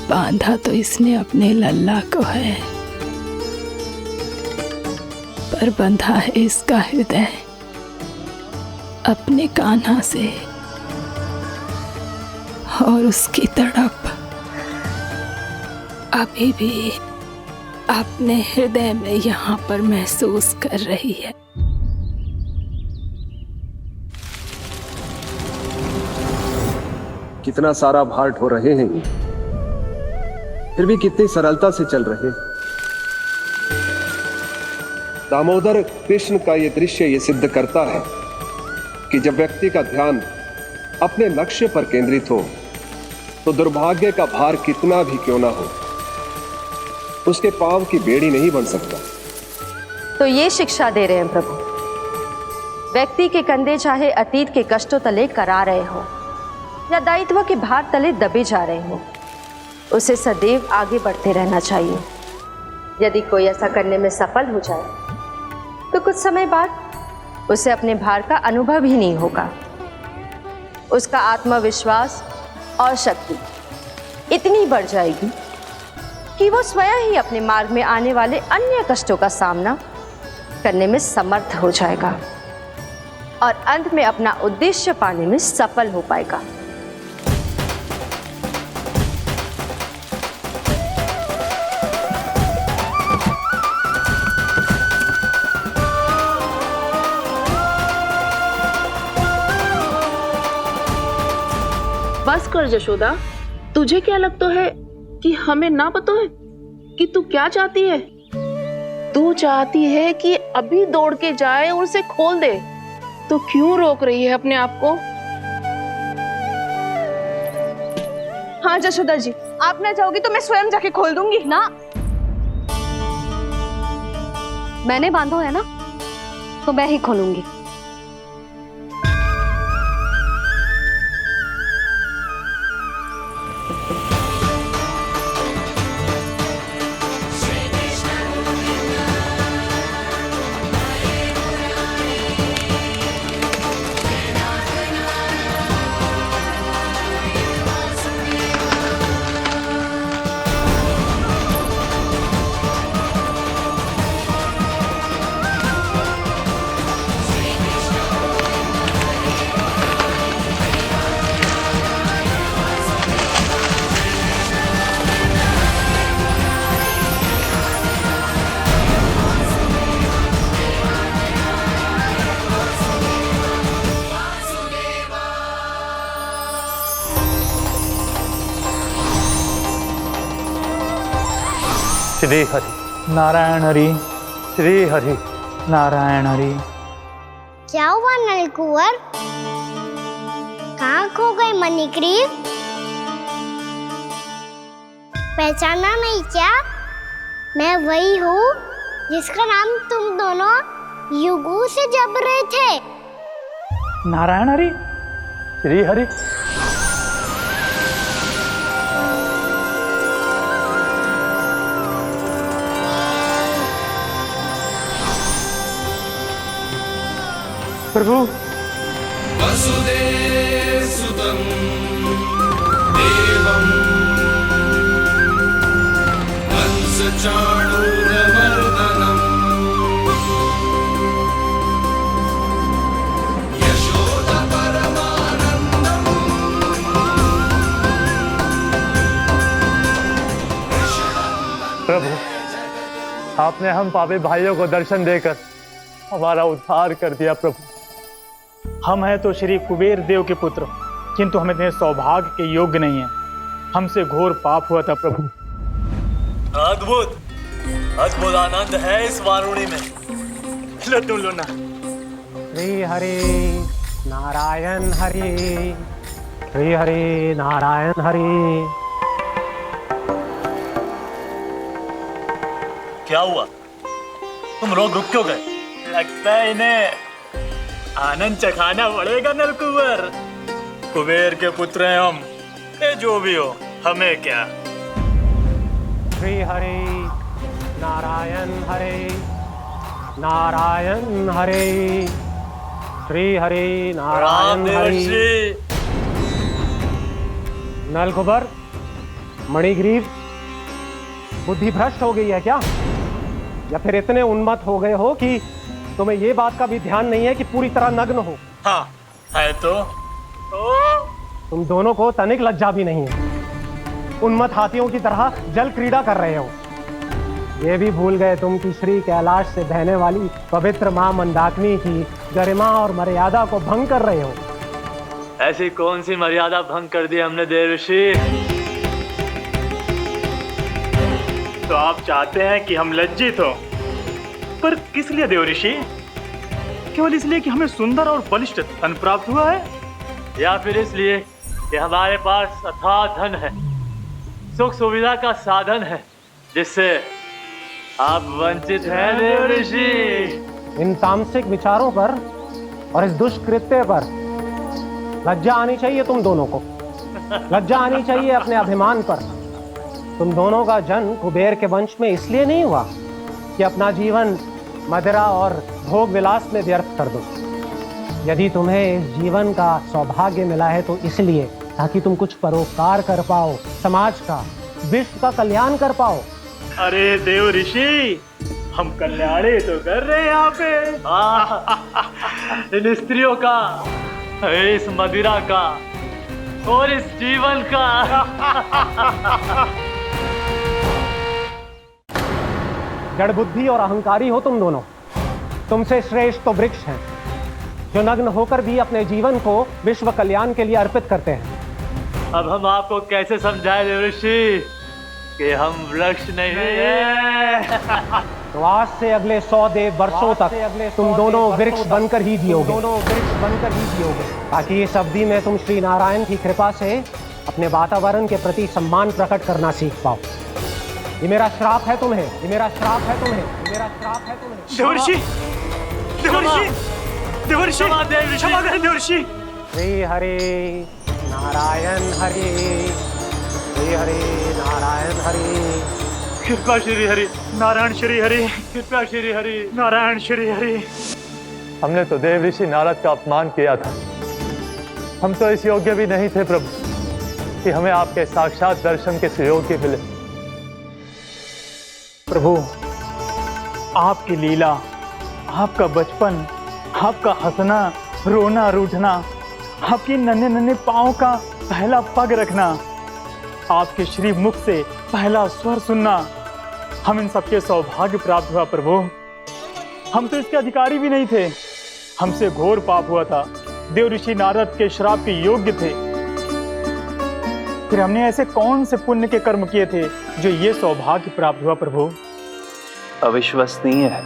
बांधा तो इसने अपने लल्ला को है, पर बंधा है इसका हृदय अपने कान्हा से। और उसकी तड़प अभी भी अपने हृदय में यहाँ पर महसूस कर रही है। कितना सारा भार ढो रहे हैं, फिर भी कितनी सरलता से चल रहे। दामोदर कृष्ण का ये दृश्य ये सिद्ध करता है कि जब व्यक्ति का ध्यान अपने लक्ष्य पर केंद्रित हो तो दुर्भाग्य का भार कितना भी क्यों ना हो, उसके पांव की बेड़ी नहीं बन सकता। तो ये शिक्षा दे रहे हैं प्रभु। व्यक्ति के कंधे चाहे अतीत के कष्टों तले करा रहे हो या दायित्व के भार तले दबे जा रहे हो, उसे सदैव आगे बढ़ते रहना चाहिए। यदि कोई ऐसा करने में सफल हो जाए तो कुछ समय बाद उसे अपने भार का अनुभव ही नहीं होगा। उसका आत्मविश्वास और शक्ति इतनी बढ़ जाएगी कि वो स्वयं ही अपने मार्ग में आने वाले अन्य कष्टों का सामना करने में समर्थ हो जाएगा और अंत में अपना उद्देश्य पाने में सफल हो पाएगा। बस कर जशोदा, तुझे क्या लगता है कि हमें ना पता है कि तू क्या चाहती है? तू चाहती है कि अभी दौड़ के जाए और उसे खोल दे, तो क्यों रोक रही है अपने आप को? हाँ जशोदा जी, आप ना चाहोगी तो मैं स्वयं जाके खोल दूंगी। ना, मैंने बांधो है ना, तो मैं ही खोलूंगी। श्री हरि नारायण हरि, श्री हरि नारायण हरि। क्या हुआ नलकुंवर? कहाँ खो गए मणिग्रीव? पहचाना नहीं क्या? मैं वही हूँ जिसका नाम तुम दोनों युगों से जप रहे थे। नारायण हरि, श्री हरि। प्रभु वसुदेवसुतं देवं कंसचाणूरमर्दनम् यशोदपरमानन्दम् प्रभु, आपने हम पापी भाइयों को दर्शन देकर हमारा उद्धार कर दिया। प्रभु, हम हैं तो श्री कुबेर देव के पुत्र, किंतु हम इतने सौभाग्य के योग्य नहीं हैं। हमसे घोर पाप हुआ था प्रभु। अद्भुत अद्भुत आनंद है इस वारुणी में। लो तुम लो ना। श्री हरि नारायण हरि, श्री हरि नारायण हरि। क्या हुआ? तुम लोग रुक क्यों गए? लगता है इन्हें आनंद चखाना पड़ेगा नलकुंवर। कुबेर के पुत्र हैं हम, ये जो भी हो हमें क्या। श्री हरि नारायण हरि, नारायण हरि, श्री हरि नारायण हरि। नलकुबर, मणिग्रीव, बुद्धि भ्रष्ट हो गई है क्या? या फिर इतने उन्मत्त हो गए हो कि तुम्हें ये बात का भी ध्यान नहीं है कि पूरी तरह नग्न हो? हाँ है तो। तुम दोनों को तनिक लज्जा भी नहीं है। उन्मत्त हाथियों की तरह जल क्रीड़ा कर रहे हो। ये भी भूल गए तुम कि श्री कैलाश से बहने वाली पवित्र मां मंदाकिनी की गरिमा और मर्यादा को भंग कर रहे हो। ऐसी कौन सी मर्यादा भंग कर दी हमने देवर्षि? तो आप चाहते हैं कि हम लज्जित हो, पर किस लिए देवऋषि? केवल इसलिए कि हमें सुंदर और बलिष्ठ धन प्राप्त हुआ है, या फिर इसलिए कि हमारे पास अथाह धन है, सुख सुविधा का साधन है, जिससे आप वंचित हैं देवर्षि? इन तामसिक विचारों पर और इस दुष्कृत्य पर लज्जा आनी चाहिए तुम दोनों को। लज्जा आनी चाहिए अपने अभिमान पर। तुम दोनों का जन्म कुबेर के वंश में इसलिए नहीं हुआ कि अपना जीवन मदिरा और भोग विलास में व्यर्थ कर दो। यदि तुम्हें इस जीवन का सौभाग्य मिला है तो इसलिए ताकि तुम कुछ परोपकार कर पाओ, समाज का, विश्व का कल्याण कर पाओ। अरे देवऋषि, हम कल्याण ही तो कर रहे हैं यहाँ पे। इन स्त्रियों का, इस मदिरा का और इस जीवन का। जड़ बुद्धि और अहंकारी हो तुम दोनों। तुमसे श्रेष्ठ तो वृक्ष हैं, जो नग्न होकर भी अपने जीवन को विश्व कल्याण के लिए अर्पित करते हैं। अब हम आपको कैसे समझाएं देवर्षि कि हम वृक्ष नहीं हैं? तो आज से अगले 100 वर्षों तक तुम दोनों वृक्ष बनकर ही जियोगे। ताकि इस अवधि में तुम श्री नारायण की कृपा से अपने वातावरण के प्रति सम्मान प्रकट करना सीख पाओ। ये मेरा श्राप है तुम्हें, ये मेरा श्राप है तुम्हें, ये मेरा श्राप है तुम्हें। देवर्षि, देवर्षि क्षमा करें देवर्षि। श्री हरि नारायण हरि, श्री हरि नारायण हरि। कृपा श्री हरि नारायण श्री हरि, कृपा श्री हरि नारायण श्री हरि। हमने तो देव ऋषि नारद का अपमान किया था। हम तो इस योग्य भी नहीं थे प्रभु कि हमें आपके साक्षात दर्शन के सुयोग्य मिले। प्रभु आपकी लीला, आपका बचपन, आपका हंसना, रोना, रूठना, आपकी नन्हे नन्हे पाँव का पहला पग रखना, आपके श्री मुख से पहला स्वर सुनना, हम इन सबके सौभाग्य प्राप्त हुआ प्रभु। हम तो इसके अधिकारी भी नहीं थे। हमसे घोर पाप हुआ था, देव ऋषि नारद के श्राप के योग्य थे। फिर हमने ऐसे कौन से पुण्य के कर्म किए थे जो ये सौभाग्य प्राप्त हुआ प्रभु? अविश्वसनीय है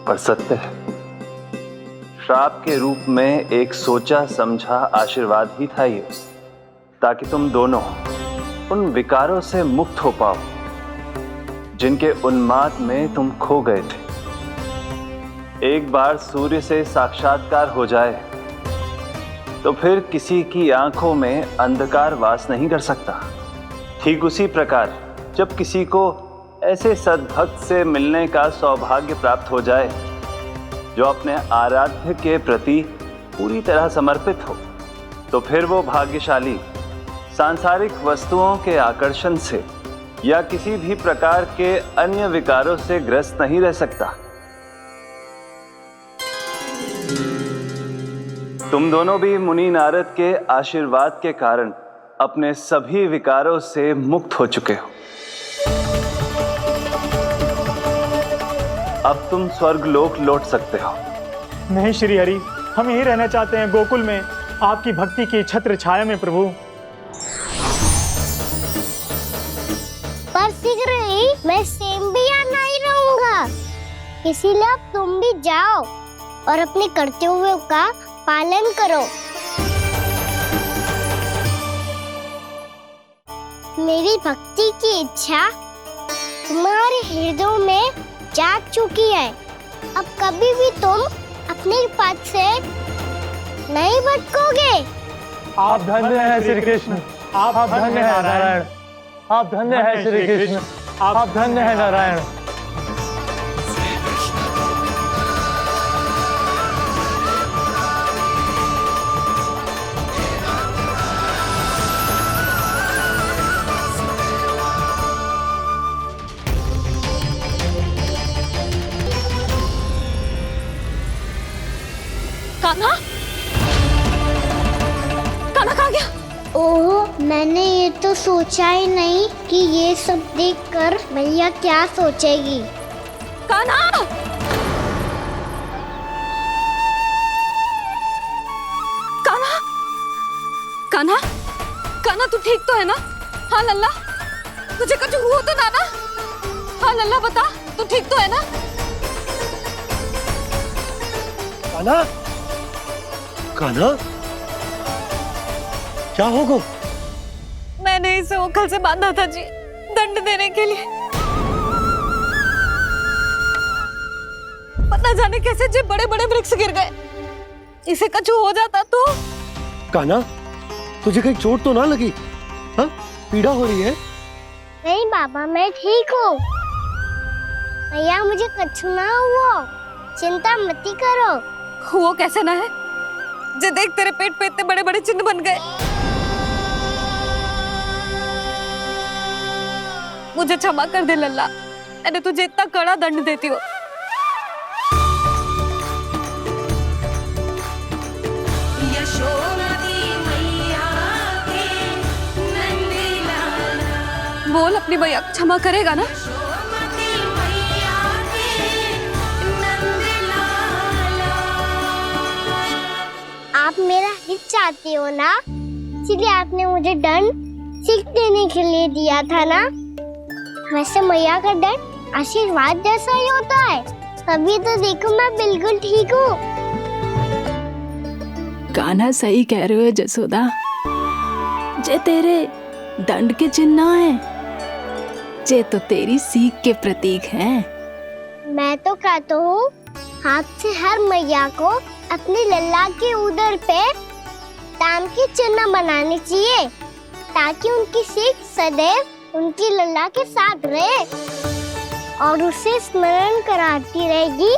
पर सत्य है। श्राप के रूप में एक सोचा समझा आशीर्वाद ही था ये, ताकि तुम दोनों उन विकारों से मुक्त हो पाओ जिनके उन्माद में तुम खो गए थे। एक बार सूर्य से साक्षात्कार हो जाए तो फिर किसी की आंखों में अंधकार वास नहीं कर सकता। ठीक उसी प्रकार जब किसी को ऐसे सद्भक्त से मिलने का सौभाग्य प्राप्त हो जाए जो अपने आराध्य के प्रति पूरी तरह समर्पित हो, तो फिर वो भाग्यशाली सांसारिक वस्तुओं के आकर्षण से या किसी भी प्रकार के अन्य विकारों से ग्रस्त नहीं रह सकता। तुम दोनों भी मुनि नारद के आशीर्वाद के कारण अपने सभी विकारों से मुक्त हो चुके हो। अब तुम स्वर्ग लोक लौट सकते हो। नहीं श्री हरि, हम यही रहना चाहते हैं गोकुल में, आपकी भक्ति की छत्र छाया में प्रभु। पर शीघ्र ही मैं सेम्बिया नहीं रहूंगा, इसीलिए अब तुम भी जाओ और अपने कर्तव्यों का पालन करो। मेरी भक्ति की इच्छा तुम्हारे हृदय में जाग चुकी है। अब कभी भी तुम अपने पद से नहीं भटकोगे। आप धन्य हैं श्री कृष्ण, आप धन्य हैं नारायण, आप धन्य हैं श्री कृष्ण, आप धन्य हैं नारायण। कान्हा, कान्हा कहाँ गया? ओह, मैंने ये तो सोचा ही नहीं कि ये सब देखकर भैया क्या सोचेगी। कान्हा! कान्हा! कान्हा! कान्हा तू ठीक तो है ना? हाँ लल्ला, तुझे कुछ हुआ तो ना? हाँ लल्ला बता, तू ठीक तो है ना? कान्हा, कान्हा, क्या होगा? मैंने इसे ओखल से बांधा था जी, दंड देने के लिए। पता जाने कैसे जे बड़े बड़े वृक्ष गिर गए। इसे कुछ हो जाता तो? कान्हा, तुझे कहीं चोट तो ना लगी? हाँ, पीड़ा हो रही है? नहीं बाबा, मैं ठीक हूँ। भैया मुझे कुछ ना हुआ, चिंता मत करो। वो कैसे ना है? जे देख तेरे पेट पे इतने बड़े बड़े चिन्ह बन गए। मुझे क्षमा कर दे लल्ला, मैंने तुझे इतना कड़ा दंड देती हो। बोल अपनी भैया क्षमा करेगा ना? आप मेरा हित चाहते हो ना, इसलिए आपने मुझे दंड सीख देने के लिए दिया था ना। वैसे मैया का दंड आशीर्वाद जैसा ही होता है, तभी तो देखो मैं बिल्कुल ठीक हूँ। कान्हा सही कह रहे हो जसोदा, जे तेरे दंड के चिन्ह ना है, जे तो तेरी सीख के प्रतीक हैं। मैं तो कहता हूँ हाथ से हर मैया को अपनी लल्ला के उदर पे ताम की चिन्ह बनानी चाहिए, ताकि उनकी सीख सदैव उनकी लल्ला के साथ रहे और उसे स्मरण कराती रहेगी।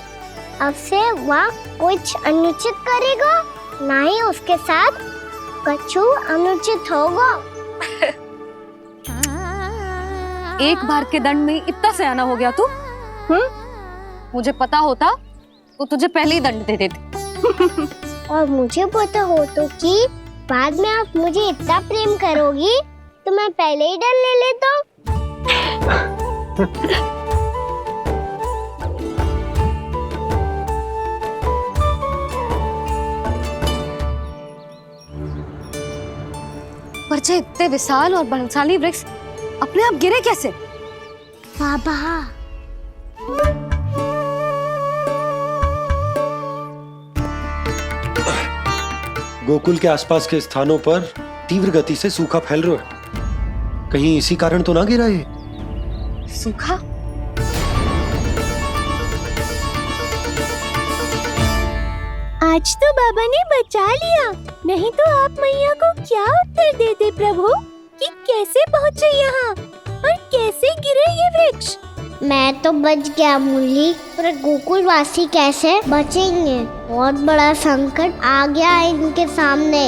अब से वह कुछ अनुचित करेगा, ना ही उसके साथ कछु अनुचित होगा। एक बार के दंड में इतना सयाना हो गया तू? मुझे पता होता तो तुझे पहले ही दंड दे देती। और मुझे पता हो तो कि बाद में आप मुझे इतना प्रेम करोगी तो मैं पहले ही डर ले लेता। पर जे इतने विशाल और बलशाली वृक्ष अपने आप गिरे कैसे? बाबा, गोकुल के आसपास के स्थानों पर तीव्र गति से सूखा फैल रहा है। कहीं इसी कारण तो ना गिरा ये? सूखा? आज तो बाबा ने बचा लिया, नहीं तो आप मैया को क्या उत्तर देते प्रभु कि कैसे पहुँचे यहाँ और कैसे गिरे ये वृक्ष? मैं तो बच गया मूली, पर गोकुल वासी कैसे बचेंगे? बहुत बड़ा संकट आ गया है इनके सामने।